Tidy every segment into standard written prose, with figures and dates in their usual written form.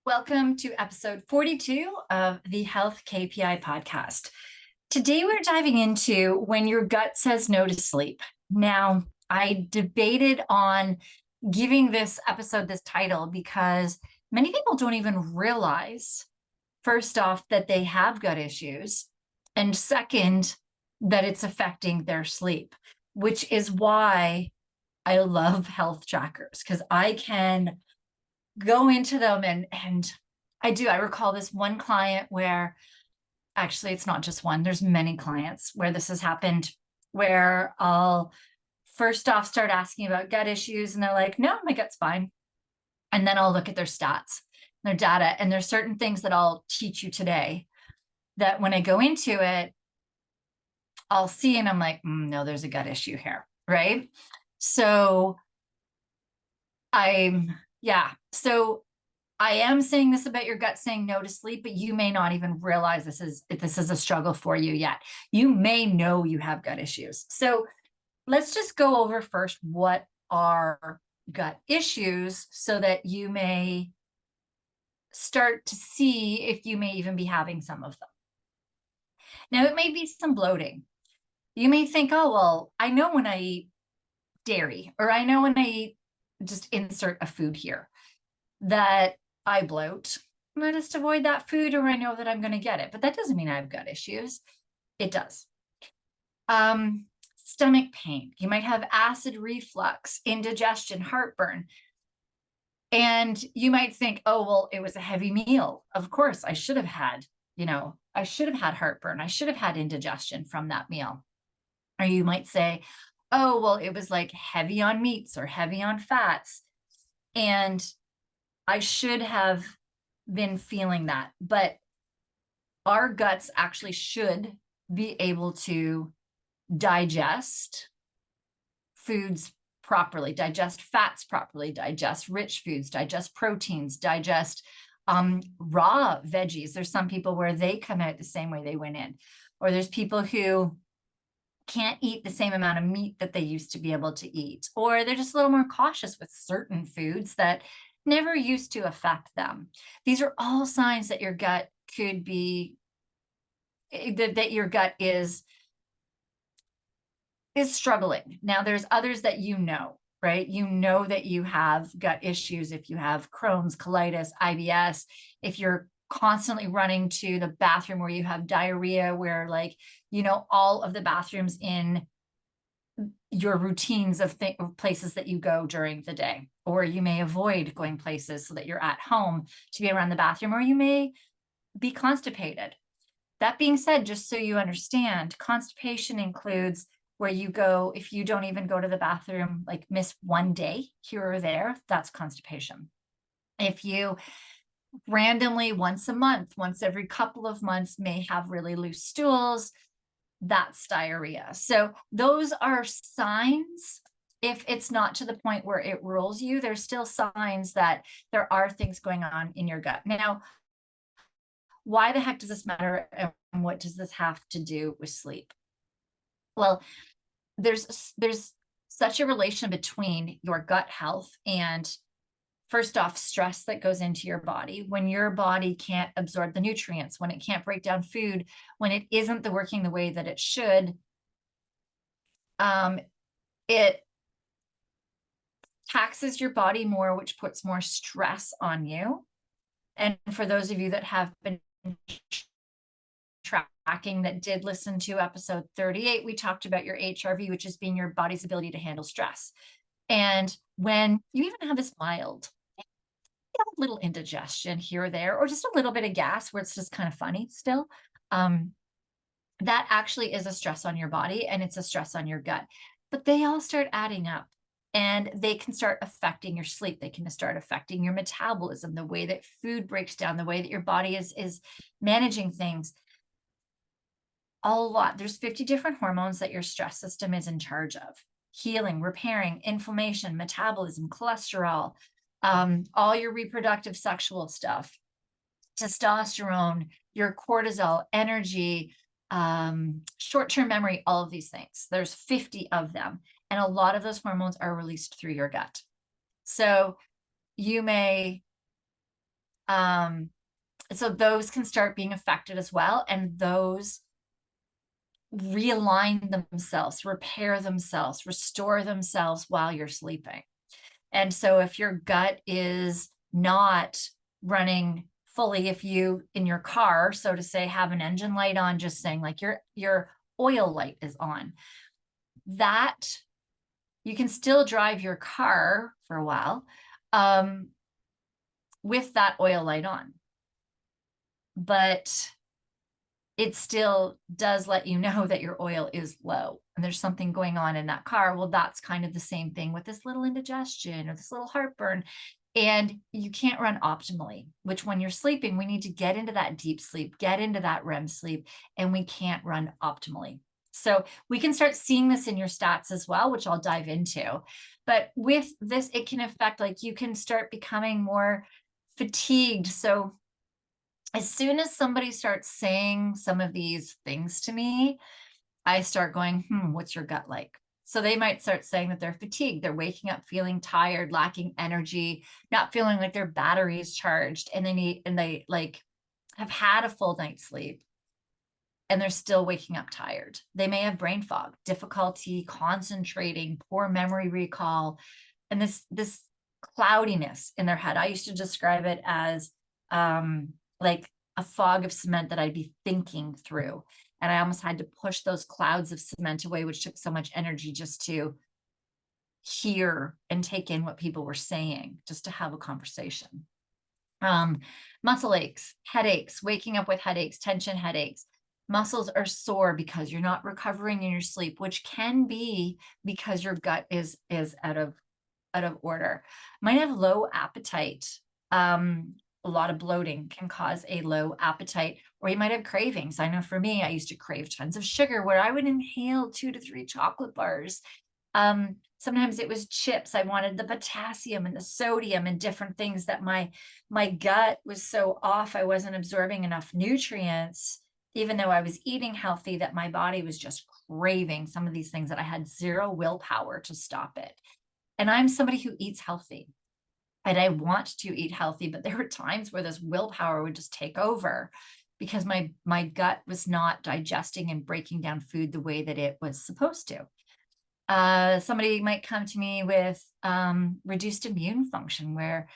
Welcome to episode 42 of the Health KPI podcast. Today, we're diving into when your gut says no to sleep. Now, I debated on giving this episode this title because many people don't even realize, first off, that they have gut issues, and second, that it's affecting their sleep, which is why I love health trackers, because I can go into them and I recall this one client where actually it's not just one, there's many clients where this has happened, where I'll first off start asking about gut issues and they're like, no, my gut's fine. And then I'll look at their stats, their data, and there's certain things that I'll teach you today that when I go into it, I'll see and I'm like, no, there's a gut issue here, right? So so I am saying this about your gut saying no to sleep, but you may not even realize this is a struggle for you yet. You may know you have gut issues. So let's just go over first what are gut issues so that you may start to see if you may even be having some of them. Now, it may be some bloating. You may think, oh, well, I know when I eat dairy, or I know when I eat, just insert a food here, that I bloat. I just avoid that food, or I know that I'm going to get it. But that doesn't mean I have gut issues. It does. Stomach pain. You might have acid reflux, indigestion, heartburn. And you might think, oh, well, it was a heavy meal. Of course, I should have had heartburn. I should have had indigestion from that meal. Or you might say, oh, well, it was like heavy on meats or heavy on fats. And I should have been feeling that. But our guts actually should be able to digest foods properly, digest fats properly, digest rich foods, digest proteins, digest raw veggies. There's some people where they come out the same way they went in, or there's people who can't eat the same amount of meat that they used to be able to eat, or they're just a little more cautious with certain foods that never used to affect them. These are all signs that your gut could be, that your gut is struggling. Now, there's others that right? You know that you have gut issues if you have Crohn's, colitis, IBS, if you're constantly running to the bathroom where you have diarrhea, where all of the bathrooms in your routines of places that you go during the day, or you may avoid going places so that you're at home to be around the bathroom, or you may be constipated. That being said, just so you understand, constipation includes where you go, if you don't even go to the bathroom, like miss one day here or there, that's constipation. If you randomly once a month, once every couple of months may have really loose stools, that's diarrhea. So those are signs. If it's not to the point where it rules you, there's still signs that there are things going on in your gut. Now, why the heck does this matter, and what does this have to do with sleep? Well, there's such a relation between your gut health and, first off, stress that goes into your body. When your body can't absorb the nutrients, when it can't break down food, when it isn't working the way that it should, it taxes your body more, which puts more stress on you. And for those of you that have been tracking, that did listen to episode 38, we talked about your HRV, which is being your body's ability to handle stress. And when you even have this mild, a little indigestion here or there, or just a little bit of gas where it's just kind of funny still, that actually is a stress on your body, and it's a stress on your gut. But they all start adding up, and they can start affecting your sleep. They can start affecting your metabolism, the way that food breaks down, the way that your body is managing things. A lot. There's 50 different hormones that your stress system is in charge of: healing, repairing, inflammation, metabolism, cholesterol, all your reproductive sexual stuff, testosterone, your cortisol, energy, short-term memory, all of these things. There's 50 of them. And a lot of those hormones are released through your gut. So you may So those can start being affected as well. And those realign themselves, repair themselves, restore themselves while you're sleeping. And so if your gut is not running fully, if you in your car, so to say, have an engine light on, just saying like your oil light is on, that you can still drive your car for a while with that oil light on. But it still does let you know that your oil is low and there's something going on in that car. Well, that's kind of the same thing with this little indigestion or this little heartburn. And you can't run optimally, which when you're sleeping, we need to get into that deep sleep, get into that REM sleep, and we can't run optimally. So we can start seeing this in your stats as well, which I'll dive into. But with this, it can affect, like, you can start becoming more fatigued. So as soon as somebody starts saying some of these things to me, I start going, what's your gut like? So they might start saying that they're fatigued, they're waking up feeling tired, lacking energy, not feeling like their battery is charged, and they like have had a full night's sleep and they're still waking up tired. They may have brain fog, difficulty concentrating, poor memory recall, and this cloudiness in their head. I used to describe it as like a fog of cement that I'd be thinking through. And I almost had to push those clouds of cement away, which took so much energy just to hear and take in what people were saying, just to have a conversation. Muscle aches, headaches, waking up with headaches, tension headaches. Muscles are sore because you're not recovering in your sleep, which can be because your gut is out of order. Might have low appetite. A lot of bloating can cause a low appetite, or you might have cravings. I know for me, I used to crave tons of sugar where I would inhale 2 to 3 chocolate bars. Sometimes it was chips. I wanted the potassium and the sodium and different things that my gut was so off. I wasn't absorbing enough nutrients, even though I was eating healthy, that my body was just craving some of these things that I had zero willpower to stop it. And I'm somebody who eats healthy and I want to eat healthy, but there were times where this willpower would just take over because my gut was not digesting and breaking down food the way that it was supposed to. Somebody might come to me with reduced immune function, where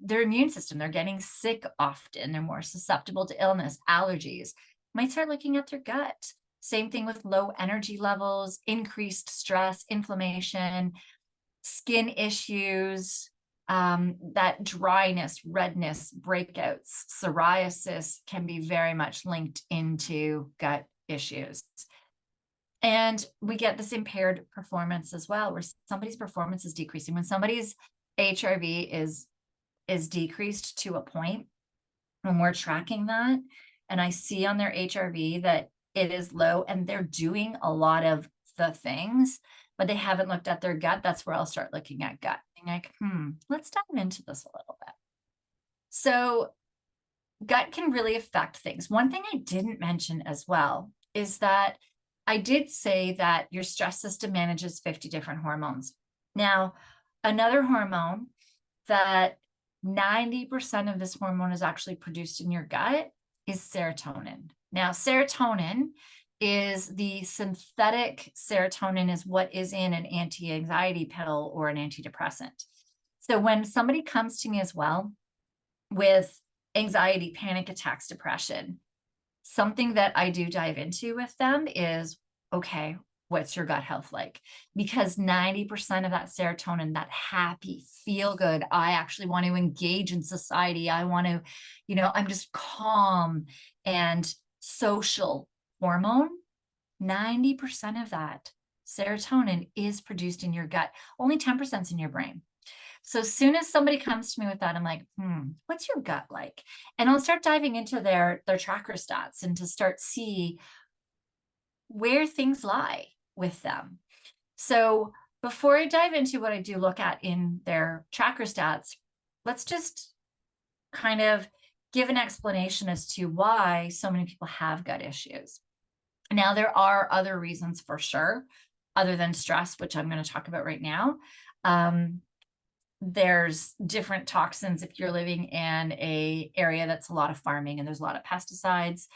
their immune system, they're getting sick often, they're more susceptible to illness, allergies. Might start looking at their gut. Same thing with low energy levels, increased stress, inflammation, skin issues, that dryness, redness, breakouts, psoriasis can be very much linked into gut issues. And we get this impaired performance as well, where somebody's performance is decreasing. When somebody's HRV is decreased to a point, when we're tracking that, and I see on their HRV that it is low and they're doing a lot of the things, but they haven't looked at their gut, that's where I'll start looking at gut. Being like, let's dive into this a little bit. So gut can really affect things. One thing I didn't mention as well is that I did say that your stress system manages 50 different hormones. Now, another hormone that 90% of this hormone is actually produced in your gut is serotonin. Now, serotonin is the synthetic serotonin, is what is in an anti-anxiety pill or an antidepressant. So when somebody comes to me as well with anxiety, panic attacks, depression, something that I do dive into with them is, okay, what's your gut health like? Because 90% of that serotonin, that happy, feel good, I actually want to engage in society, I want to, I'm just calm and social hormone, 90% of that serotonin is produced in your gut. Only 10% is in your brain. So as soon as somebody comes to me with that, I'm like, what's your gut like? And I'll start diving into their chakra stats and to start see where things lie with them. So before I dive into what I do look at in their chakra stats, let's just kind of give an explanation as to why so many people have gut issues. Now, there are other reasons for sure, other than stress, which I'm going to talk about right now. there's different toxins if you're living in a area that's a lot of farming and there's a lot of pesticides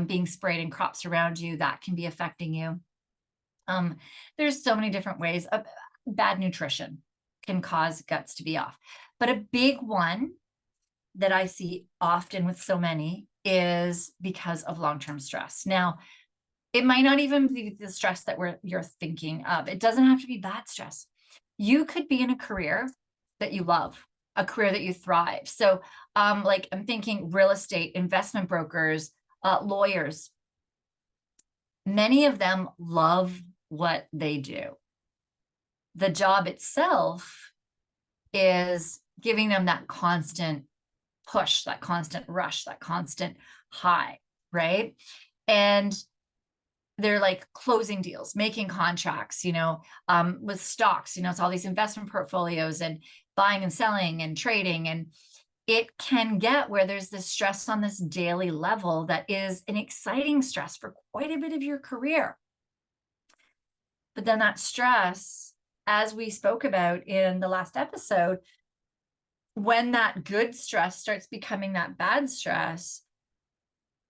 being sprayed in crops around you, that can be affecting you. There's so many different ways. Bad nutrition can cause guts to be off. But a big one that I see often with so many is because of long-term stress. Now, it might not even be the stress that you're thinking of. It doesn't have to be bad stress. You could be in a career that you love, a career that you thrive. So like I'm thinking real estate, investment brokers, lawyers. Many of them love what they do. The job itself is giving them that constant push, that constant rush, that constant high, right? And they're like closing deals, making contracts, with stocks, it's all these investment portfolios and buying and selling and trading. And it can get where there's this stress on this daily level that is an exciting stress for quite a bit of your career. But then that stress, as we spoke about in the last episode, when that good stress starts becoming that bad stress,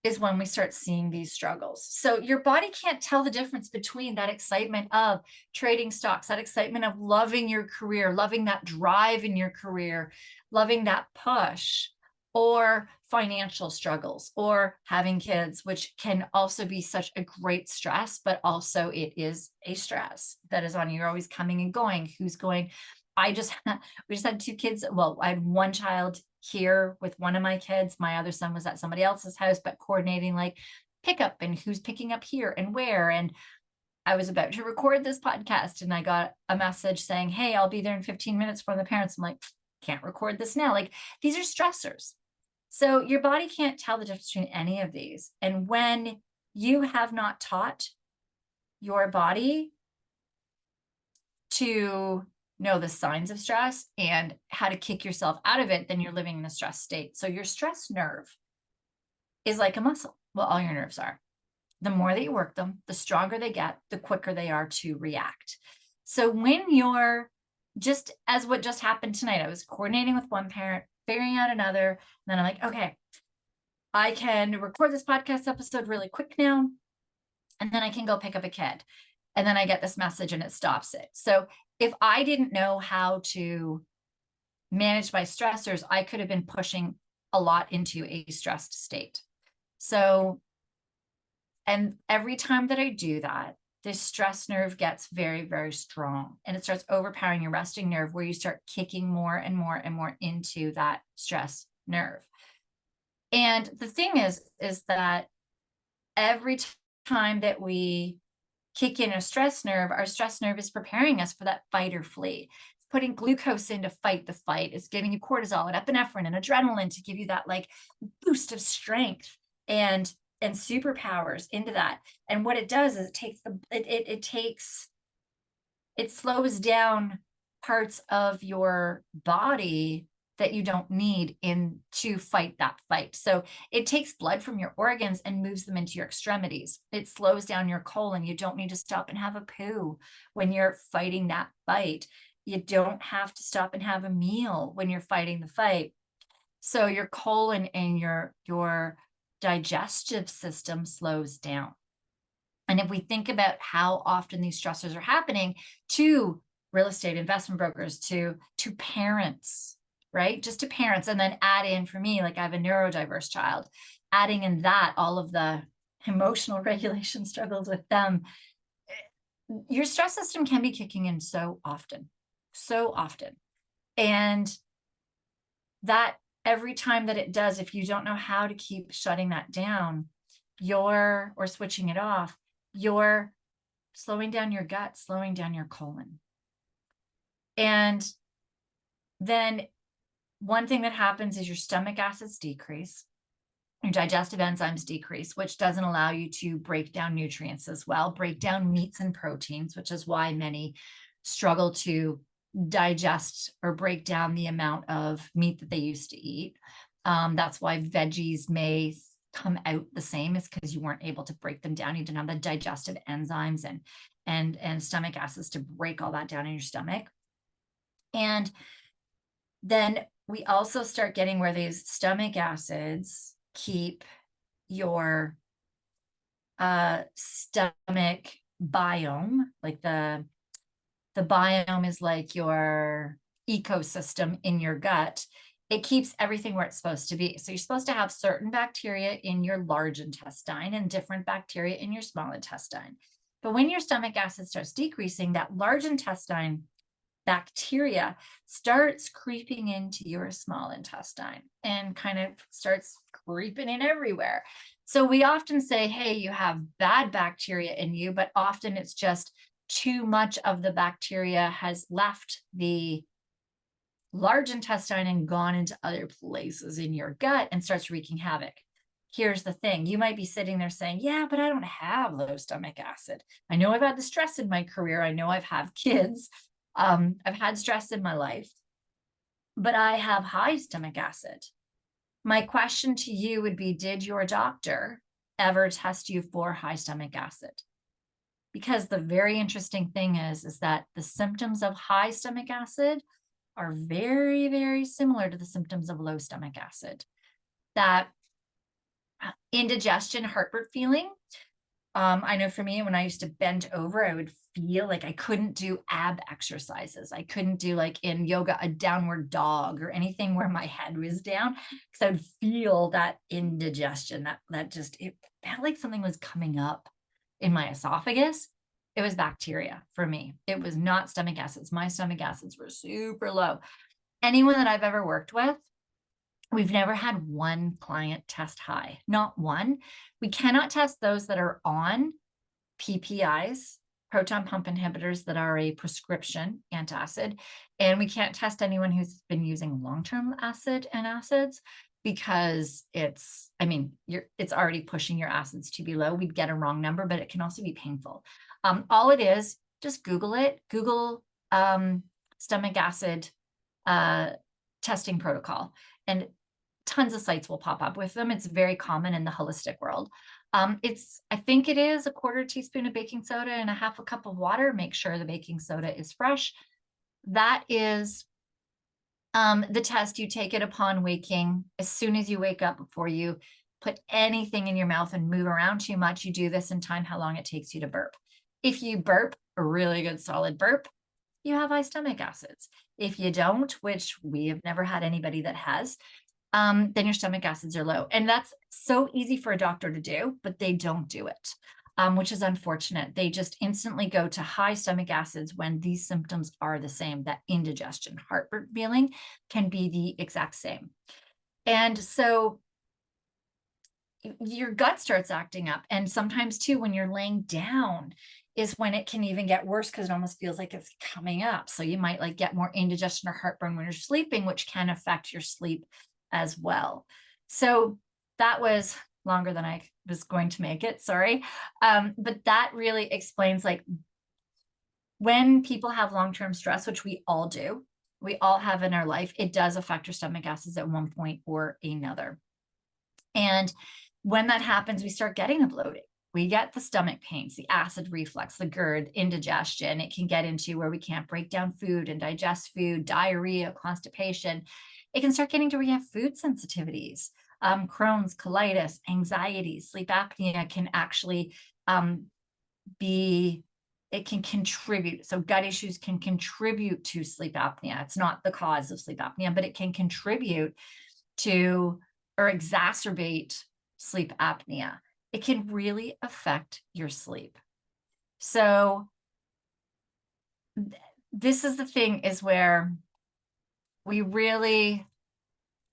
is when we start seeing these struggles. So your body can't tell the difference between that excitement of trading stocks, that excitement of loving your career, loving that drive in your career, loving that push, or financial struggles, or having kids, which can also be such a great stress, but also it is a stress that is on you. You're always coming and going. Who's going? We just had 2 kids. Well, I had one child here with one of my kids. My other son was at somebody else's house, but coordinating like pickup and who's picking up here and where. And I was about to record this podcast and I got a message saying, hey, I'll be there in 15 minutes from the parents. I'm like, can't record this now. Like, these are stressors. So your body can't tell the difference between any of these. And when you have not taught your body to know the signs of stress and how to kick yourself out of it, then you're living in a stress state. So your stress nerve is like a muscle. Well, all your nerves are. The more that you work them, the stronger they get, the quicker they are to react. So when you're just, as what just happened tonight, I was coordinating with one parent, figuring out another, and then I'm like, okay, I can record this podcast episode really quick now, and then I can go pick up a kid. And then I get this message and it stops it. So if I didn't know how to manage my stressors, I could have been pushing a lot into a stressed state. So, and every time that I do that, this stress nerve gets very, very strong and it starts overpowering your resting nerve, where you start kicking more and more and more into that stress nerve. And the thing is that every time that we kick in a stress nerve, our stress nerve is preparing us for that fight or flee. It's putting glucose in to fight the fight. It's giving you cortisol and epinephrine and adrenaline to give you that like boost of strength and superpowers into that. And what it does is it slows down parts of your body that you don't need in to fight that fight. So it takes blood from your organs and moves them into your extremities. It slows down your colon. You don't need to stop and have a poo when you're fighting that fight. You don't have to stop and have a meal when you're fighting the fight. So your colon and your digestive system slows down. And if we think about how often these stressors are happening to real estate, investment brokers, to parents, right? Just to parents, and then add in, for me, like I have a neurodiverse child, adding in that all of the emotional regulation struggles with them, your stress system can be kicking in so often. And that every time that it does, if you don't know how to keep shutting that down, or switching it off, you're slowing down your gut, slowing down your colon. And then one thing that happens is your stomach acids decrease, your digestive enzymes decrease, which doesn't allow you to break down nutrients as well, break down meats and proteins, which is why many struggle to digest or break down the amount of meat that they used to eat. That's why veggies may come out the same, is because you weren't able to break them down. You didn't have the digestive enzymes and stomach acids to break all that down in your stomach. And Then we also start getting where these stomach acids keep your stomach biome, like the biome is like your ecosystem in your gut. It keeps everything where it's supposed to be. So you're supposed to have certain bacteria in your large intestine and different bacteria in your small intestine. But when your stomach acid starts decreasing, that large intestine bacteria starts creeping into your small intestine and kind of starts creeping in everywhere. So we often say, hey, you have bad bacteria in you, but often it's just too much of the bacteria has left the large intestine and gone into other places in your gut and starts wreaking havoc. Here's the thing. You might be sitting there saying, yeah, but I don't have low stomach acid. I know I've had the stress in my career. I know I've had kids. I've had stress in my life, but I have high stomach acid. My question to you would be, did your doctor ever test you for high stomach acid? Because the very interesting thing is that the symptoms of high stomach acid are very, very similar to the symptoms of low stomach acid. That indigestion, heartburn feeling. I know for me, when I used to bend over, I would feel like I couldn't do ab exercises. I couldn't do, like in yoga, a downward dog or anything where my head was down, because I would feel that indigestion, that just, it felt like something was coming up in my esophagus. It was bacteria for me. It was not stomach acids. My stomach acids were super low. Anyone that I've ever worked with, we've never had one client test high, not one. We cannot test those that are on PPIs, proton pump inhibitors, that are a prescription antacid. And we can't test anyone who's been using long-term acid and acids, because it's, I mean, it's already pushing your acids to be low. We'd get a wrong number, but it can also be painful. All it is, just Google it. Google stomach acid testing protocol, and tons of sites will pop up with them. It's very common in the holistic world. I think it is a 1/4 teaspoon of baking soda and a 1/2 cup of water. Make sure the baking soda is fresh. That is the test. You take it upon waking. As soon as you wake up, before you put anything in your mouth and move around too much, you do this and time how long it takes you to burp. If you burp a really good solid burp, you have high stomach acids. If you don't, which we have never had anybody that has, then your stomach acids are low. And that's so easy for a doctor to do, but they don't do it, which is unfortunate. They just instantly go to high stomach acids when these symptoms are the same. That indigestion, heartburn feeling can be the exact same. And so your gut starts acting up. And sometimes too, when you're laying down is when it can even get worse, because it almost feels like it's coming up. So you might like get more indigestion or heartburn when you're sleeping, which can affect your sleep as well. So that was longer than I was going to make it, sorry. But that really explains, like, when people have long-term stress, which we all do, we all have in our life, it does affect your stomach acids at one point or another. And when that happens, we start getting the bloating. We get the stomach pains, the acid reflux, the GERD, indigestion. It can get into where we can't break down food and digest food, diarrhea, constipation. It can start getting to where we have food sensitivities, Crohn's, colitis, anxiety, sleep apnea can actually it can contribute. So gut issues can contribute to sleep apnea. It's not the cause of sleep apnea, but it can contribute to or exacerbate sleep apnea. It can really affect your sleep. So this is the thing, is where we really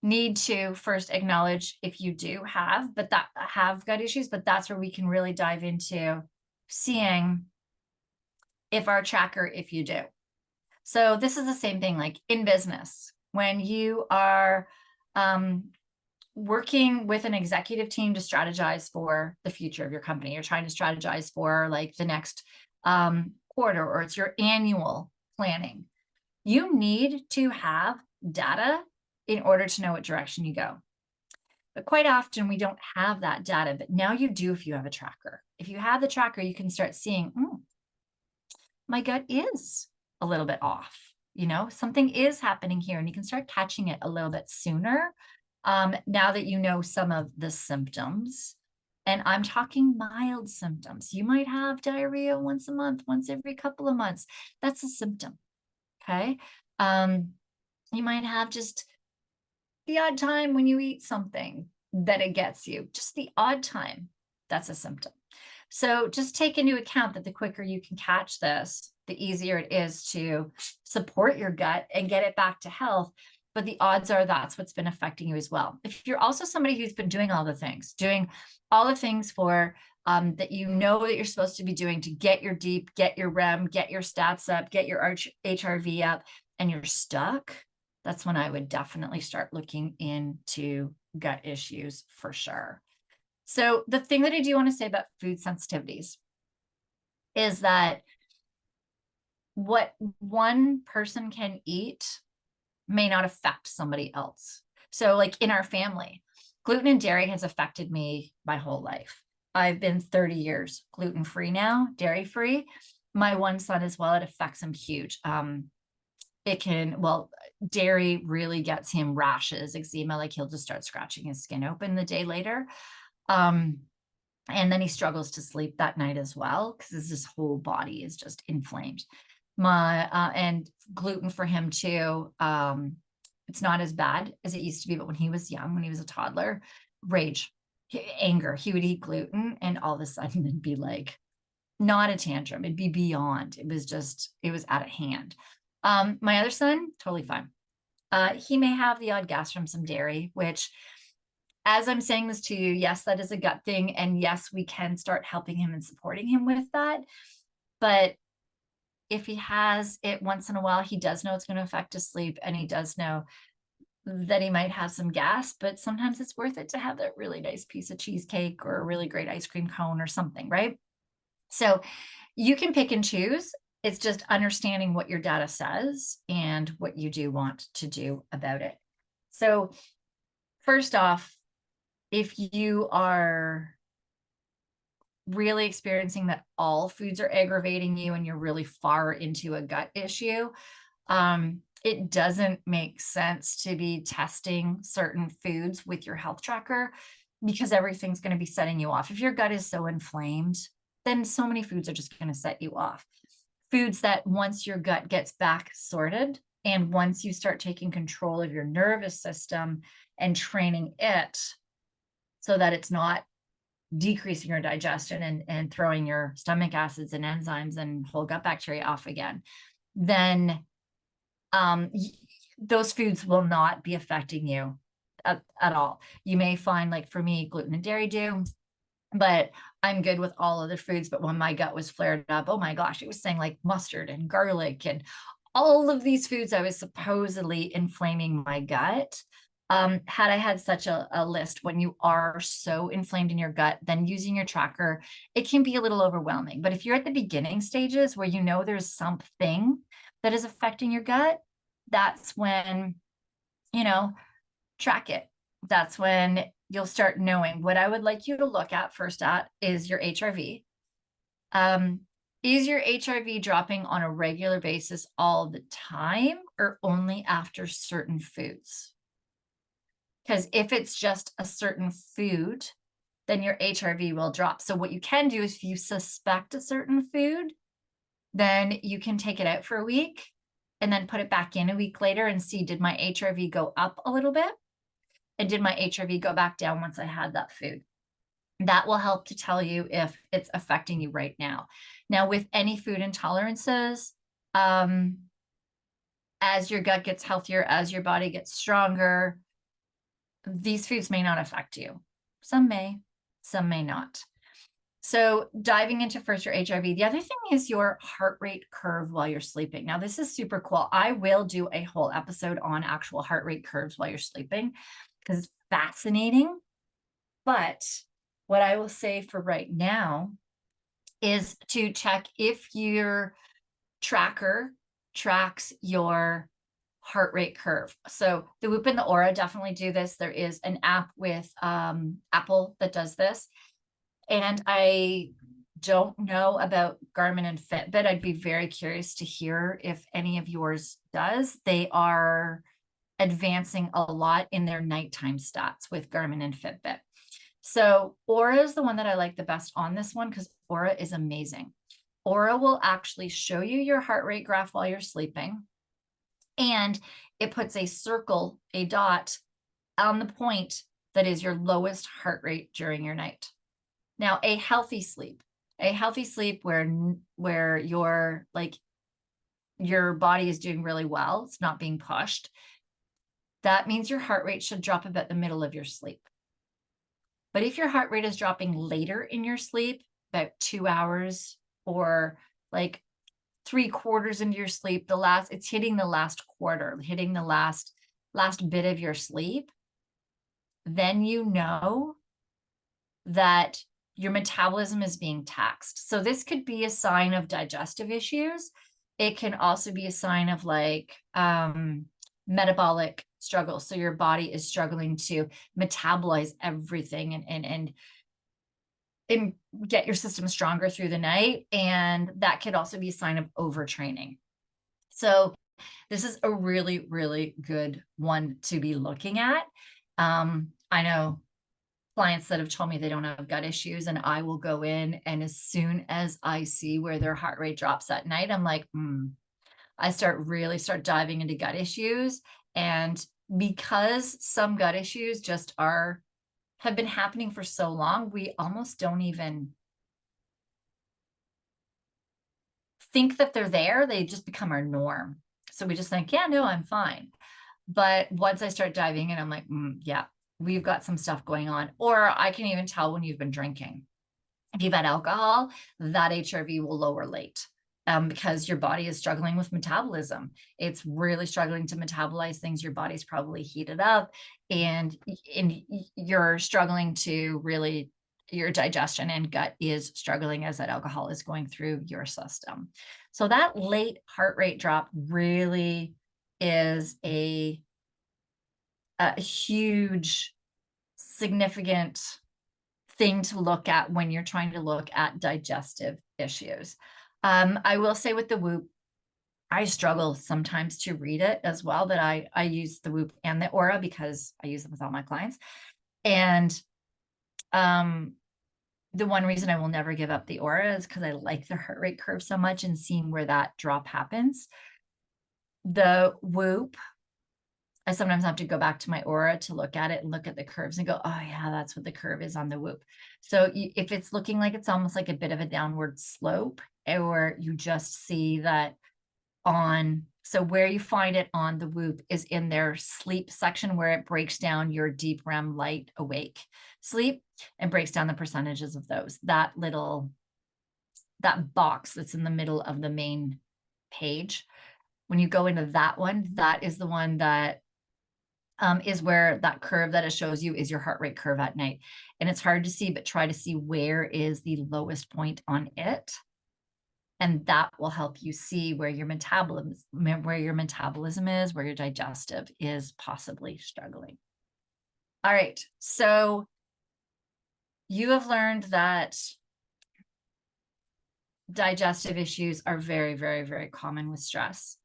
need to first acknowledge if you do have gut issues, but that's where we can really dive into seeing if our tracker, if you do. So this is the same thing, like in business, when you are working with an executive team to strategize for the future of your company. You're trying to strategize for like the next quarter, or it's your annual planning. You need to have data in order to know what direction you go. But quite often we don't have that data, but now you do if you have a tracker. If you have the tracker, you can start seeing, my gut is a little bit off. you know, something is happening here, and you can start catching it a little bit sooner. Now that you know some of the symptoms, and I'm talking mild symptoms. You might have diarrhea once a month, once every couple of months. That's a symptom. Okay. You might have just the odd time when you eat something that it gets you, just the odd time. That's a symptom. So just take into account that the quicker you can catch this, the easier it is to support your gut and get it back to health. But the odds are that's what's been affecting you as well. If you're also somebody who's been doing all the things for that you know that you're supposed to be doing to get your deep, get your REM, get your stats up, get your HRV up, and you're stuck, that's when I would definitely start looking into gut issues for sure. So the thing that I do want to say about food sensitivities is that what one person can eat may not affect somebody else. So like in our family, gluten and dairy has affected me my whole life. I've been 30 years gluten-free now, dairy-free. My one son as well, it affects him huge. Dairy really gets him rashes, eczema, like he'll just start scratching his skin open the day later. And then he struggles to sleep that night as well because his whole body is just inflamed. And gluten for him too. It's not as bad as it used to be, but when he was young, when he was a toddler, rage, anger, he would eat gluten and all of a sudden it'd be like, not a tantrum, it'd be beyond. It was out of hand. My other son, totally fine. He may have the odd gas from some dairy, which as I'm saying this to you, yes, that is a gut thing. And yes, we can start helping him and supporting him with that. But if he has it once in a while, he does know it's going to affect his sleep, and he does know that he might have some gas, but sometimes it's worth it to have that really nice piece of cheesecake or a really great ice cream cone or something, right? So you can pick and choose. It's just understanding what your data says and what you do want to do about it. So first off, if you are really experiencing that all foods are aggravating you and you're really far into a gut issue, it doesn't make sense to be testing certain foods with your health tracker because everything's going to be setting you off. If your gut is so inflamed, then so many foods are just going to set you off. Foods that once your gut gets back sorted and once you start taking control of your nervous system and training it so that it's not decreasing your digestion and throwing your stomach acids and enzymes and whole gut bacteria off again, then those foods will not be affecting you at all. You may find, like for me, gluten and dairy do, but I'm good with all other foods. But when my gut was flared up, oh my gosh, it was saying like mustard and garlic and all of these foods, I was supposedly inflaming my gut. Had I had such a list, when you are so inflamed in your gut, then using your tracker, it can be a little overwhelming. But if you're at the beginning stages where you know there's something that is affecting your gut, that's when, track it. That's when you'll start knowing. What I would like you to look at first is your HRV. Is your HRV dropping on a regular basis all the time or only after certain foods? Because if it's just a certain food, then your HRV will drop. So what you can do is if you suspect a certain food, then you can take it out for a week and then put it back in a week later and see, did my HRV go up a little bit? And did my HRV go back down once I had that food? That will help to tell you if it's affecting you right now. Now, with any food intolerances, as your gut gets healthier, as your body gets stronger, these foods may not affect you. Some may not. So diving into first your HRV, the other thing is your heart rate curve while you're sleeping. Now, this is super cool. I will do a whole episode on actual heart rate curves while you're sleeping because it's fascinating. But what I will say for right now is to check if your tracker tracks your heart rate curve. So the Whoop and the Oura definitely do this. There is an app with Apple that does this. And I don't know about Garmin and Fitbit. I'd be very curious to hear if any of yours does, they are advancing a lot in their nighttime stats with Garmin and Fitbit. So Oura is the one that I like the best on this one because Oura is amazing. Oura will actually show you your heart rate graph while you're sleeping. And it puts a circle, a dot on the point that is your lowest heart rate during your night. Now, a healthy sleep where your body is doing really well, it's not being pushed. That means your heart rate should drop about the middle of your sleep. But if your heart rate is dropping later in your sleep, about 2 hours or like 3/4 into your sleep, it's hitting the last quarter, hitting the last bit of your sleep, then you know that your metabolism is being taxed. So this could be a sign of digestive issues. It can also be a sign of like metabolic struggle. So your body is struggling to metabolize everything and get your system stronger through the night. And that could also be a sign of overtraining. So this is a really, really good one to be looking at. I know clients that have told me they don't have gut issues, and I will go in, and as soon as I see where their heart rate drops at night, I'm like, I start diving into gut issues. And because some gut issues just have been happening for so long, we almost don't even think that they're there. They just become our norm. So we just think, yeah, no, I'm fine. But once I start diving in, I'm like, yeah, we've got some stuff going on. Or I can even tell when you've been drinking. If you've had alcohol, that HRV will lower late because your body is struggling with metabolism. It's really struggling to metabolize things. Your body's probably heated up and you're struggling to really, your digestion and gut is struggling as that alcohol is going through your system. So that late heart rate drop really is a huge, significant thing to look at when you're trying to look at digestive issues. I will say with the Whoop, I struggle sometimes to read it as well, that I use the Whoop and the Oura because I use them with all my clients. And the one reason I will never give up the Oura is because I like the heart rate curve so much and seeing where that drop happens. The Whoop, I sometimes have to go back to my Oura to look at it and look at the curves and go, oh yeah, that's what the curve is on the Whoop. So if it's looking like it's almost like a bit of a downward slope, or you just see that so where you find it on the Whoop is in their sleep section, where it breaks down your deep REM light awake sleep and breaks down the percentages of those. That box that's in the middle of the main page. When you go into that one, that is the one that is where that curve that it shows you is your heart rate curve at night. And it's hard to see, but try to see where is the lowest point on it. And that will help you see where your metabolism is, where your digestive is possibly struggling. All right, so you have learned that digestive issues are very, very, very common with stress.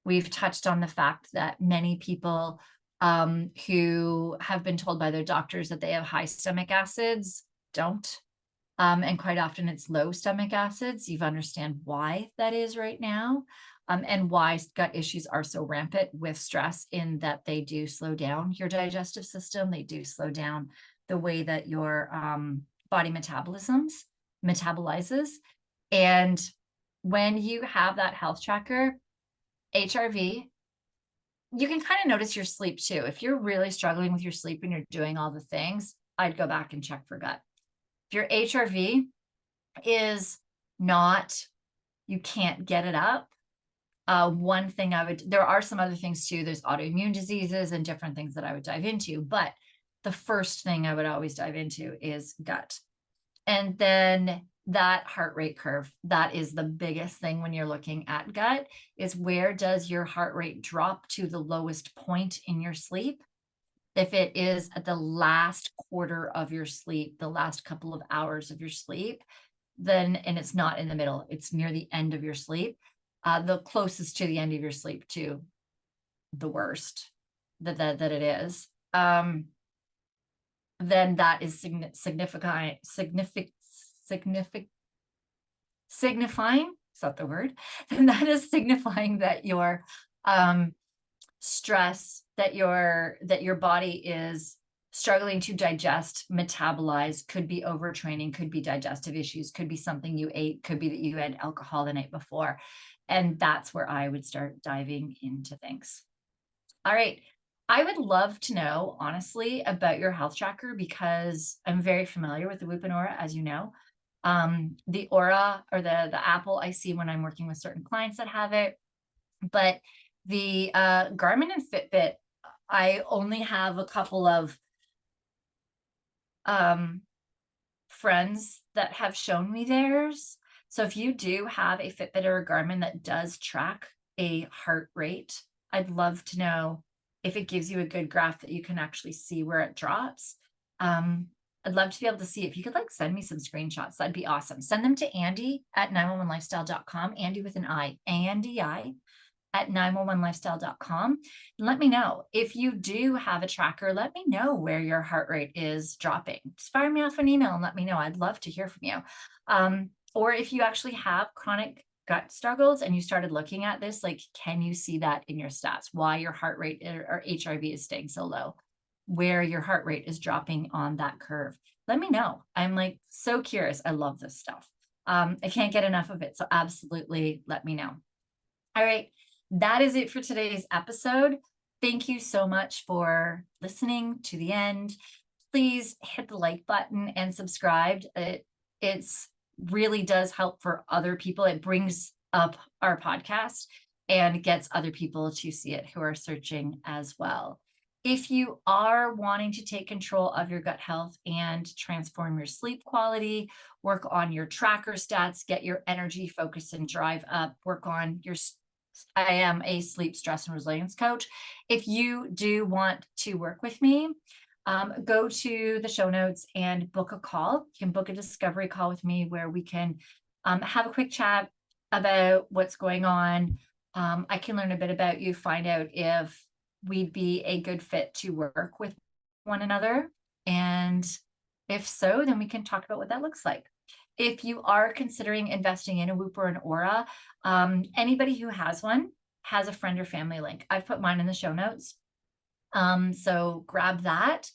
We've touched on the fact that many people who have been told by their doctors that they have high stomach acids don't. And quite often it's low stomach acids. You understand why that is right now, and why gut issues are so rampant with stress, in that they do slow down your digestive system. They do slow down the way that your body metabolizes. And when you have that health tracker, HRV, you can kind of notice your sleep too. If you're really struggling with your sleep and you're doing all the things, I'd go back and check for gut. If your HRV is not, you can't get it up, one thing there are some other things too. There's autoimmune diseases and different things that I would dive into, but the first thing I would always dive into is gut. And then that heart rate curve, that is the biggest thing when you're looking at gut, is where does your heart rate drop to the lowest point in your sleep? If it is at the last quarter of your sleep, the last couple of hours of your sleep, then, and it's not in the middle, it's near the end of your sleep, the closest to the end of your sleep to the worst that it is, then that is signifying, is that the word? Then that is signifying that your stress, that your body is struggling to digest, metabolize, could be overtraining, could be digestive issues, could be something you ate, could be that you had alcohol the night before. And that's where I would start diving into things. All right. I would love to know, honestly, about your health tracker, because I'm very familiar with the Whoop and Oura, as you know. The Oura, or the Apple, I see when I'm working with certain clients that have it. But the Garmin and Fitbit, I only have a couple of friends that have shown me theirs. So if you do have a Fitbit or a Garmin that does track a heart rate, I'd love to know if it gives you a good graph that you can actually see where it drops. I'd love to be able to see. If you could like send me some screenshots, that'd be awesome. Send them to Andy at 911lifestyle.com, Andy with an I, Andy at 911lifestyle.com. And let me know if you do have a tracker. Let me know where your heart rate is dropping. Just fire me off an email and let me know. I'd love to hear from you. Or if you actually have chronic gut struggles and you started looking at this, like, can you see that in your stats? Why your heart rate or HRV is staying so low, where your heart rate is dropping on that curve. Let me know. I'm like so curious. I love this stuff. I can't get enough of it. So absolutely let me know. All right. That is it for today's episode. Thank you so much for listening to the end. Please hit the like button and subscribe. It's really does help for other people. It brings up our podcast and gets other people to see it who are searching as well. If you are wanting to take control of your gut health and transform your sleep quality, work on your tracker stats, get your energy, focus, and drive up, work on your, I am a sleep, stress, and resilience coach. If you do want to work with me, go to the show notes and book a call. You can book a discovery call with me where we can have a quick chat about what's going on. I can learn a bit about you, find out if we'd be a good fit to work with one another. And if so, then we can talk about what that looks like. If you are considering investing in a Whoop or an Oura, anybody who has one has a friend or family link. I've put mine in the show notes. So grab that.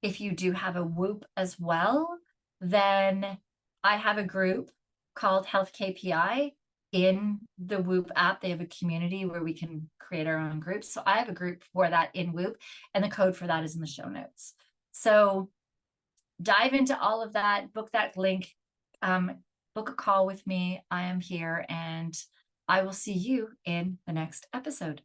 If you do have a Whoop as well, then I have a group called Health KPI in the Whoop app. They have a community where we can create our own groups. So I have a group for that in Whoop, and the code for that is in the show notes. So dive into all of that, book that link, book a call with me. I am here, and I will see you in the next episode.